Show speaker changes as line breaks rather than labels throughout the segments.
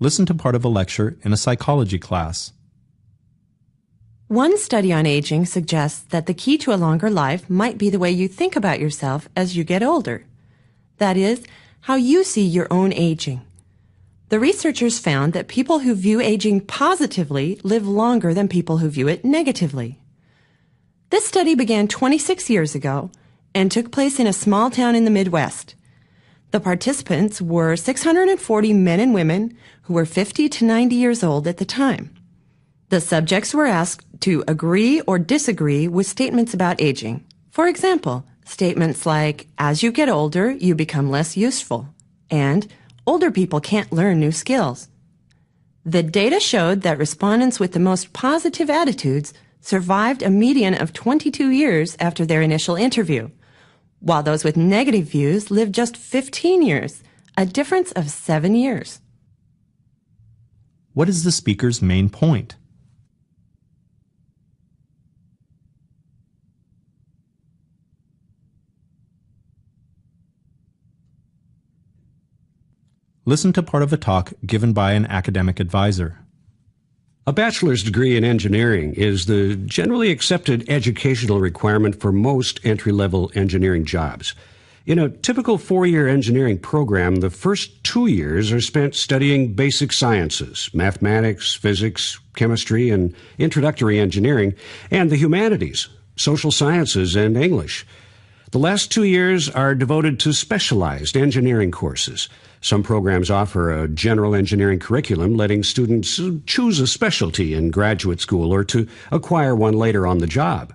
Listen to part of a lecture in a psychology class.
One study on aging suggests that the key to a longer life might be the way you think about yourself as you get older. That is, how you see your own aging. The researchers found that people who view aging positively live longer than people who view it negatively. This study began 26 years ago and took place in a small town in the Midwest. The participants were 640 men and women who were 50 to 90 years old at the time. The subjects were asked to agree or disagree with statements about aging. For example, statements like, as you get older, you become less useful, and older people can't learn new skills. The data showed that respondents with the most positive attitudes survived a median of 22 years after their initial interview, while those with negative views lived just 15 years, a difference of 7 years.
What is the speaker's main point? Listen to part of a talk given by an academic advisor.
A bachelor's degree in engineering is the generally accepted educational requirement for most entry-level engineering jobs. In a typical 4-year engineering program, the first 2 years are spent studying basic sciences, mathematics, physics, chemistry, and introductory engineering, and the humanities, social sciences, and English. The last 2 years are devoted to specialized engineering courses. Some programs offer a general engineering curriculum, letting students choose a specialty in graduate school or to acquire one later on the job.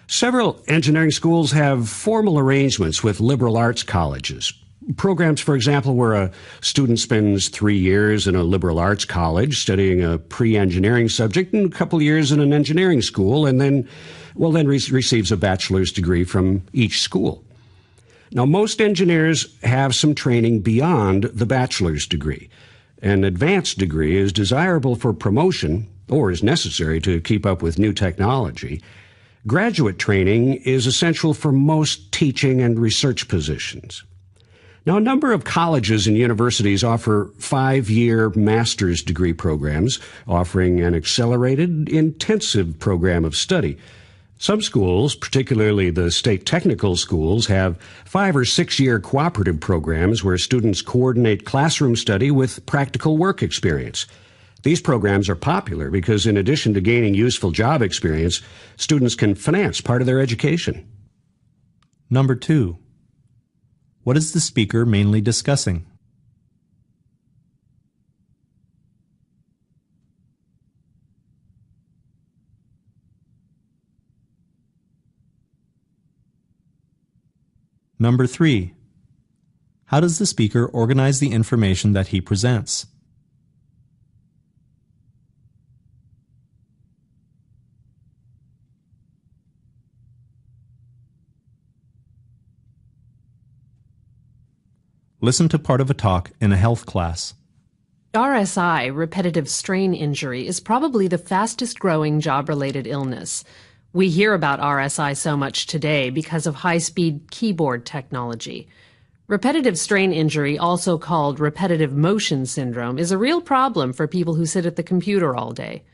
Several engineering schools have formal arrangements with liberal arts colleges. Programs, for example, where a student spends 3 years in a liberal arts college studying a pre-engineering subject and a couple years in an engineering school, and then receives a bachelor's degree from each school. Now, most engineers have some training beyond the bachelor's degree. An advanced degree is desirable for promotion or is necessary to keep up with new technology. Graduate training is essential for most teaching and research positions. Now, a number of colleges and universities offer 5-year master's degree programs, offering an accelerated, intensive program of study. Some schools, particularly the state technical schools, have 5- or 6-year cooperative programs where students coordinate classroom study with practical work experience. These programs are popular because in addition to gaining useful job experience, students can finance part of their education.
Number 2. What is the speaker mainly discussing? Number 3. How does the speaker organize the information that he presents? Listen to part of a talk in a health class.
RSI, repetitive strain injury, is probably the fastest growing job-related illness. We hear about RSI so much today because of high-speed keyboard technology. Repetitive strain injury, also called repetitive motion syndrome, is a real problem for people who sit at the computer all day.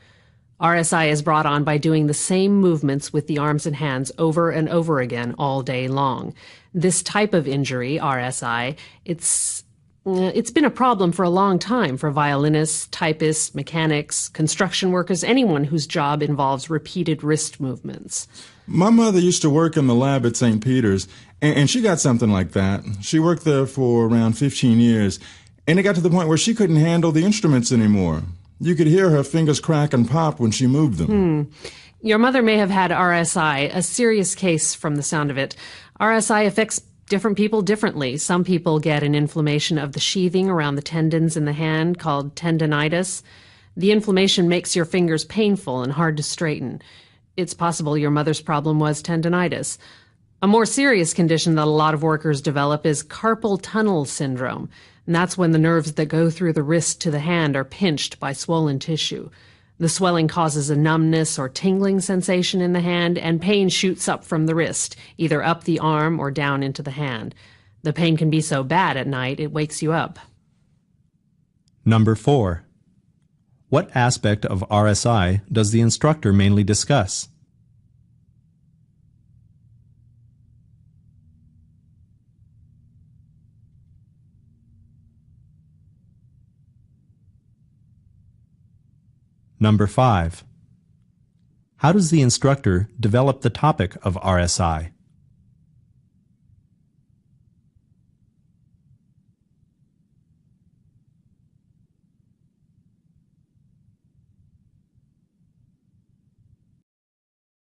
RSI is brought on by doing the same movements with the arms and hands over and over again all day long. This type of injury, RSI, it's been a problem for a long time for violinists, typists, mechanics, construction workers, anyone whose job involves repeated wrist movements.
My mother used to work in the lab at St. Peter's, and she got something like that. She worked there for around 15 years, and it got to the point where she couldn't handle the instruments anymore. You could hear her fingers crack and pop when she moved them.
Your mother may have had RSI, a serious case from the sound of it. RSI affects different people differently. Some people get an inflammation of the sheathing around the tendons in the hand called tendinitis. The inflammation makes your fingers painful and hard to straighten. It's possible your mother's problem was tendinitis. A more serious condition that a lot of workers develop is carpal tunnel syndrome, and that's when the nerves that go through the wrist to the hand are pinched by swollen tissue. The swelling causes a numbness or tingling sensation in the hand, and pain shoots up from the wrist, either up the arm or down into the hand. The pain can be so bad at night it wakes you up.
Number 4. What aspect of RSI does the instructor mainly discuss? Number 5. How does the instructor develop the topic of RSI?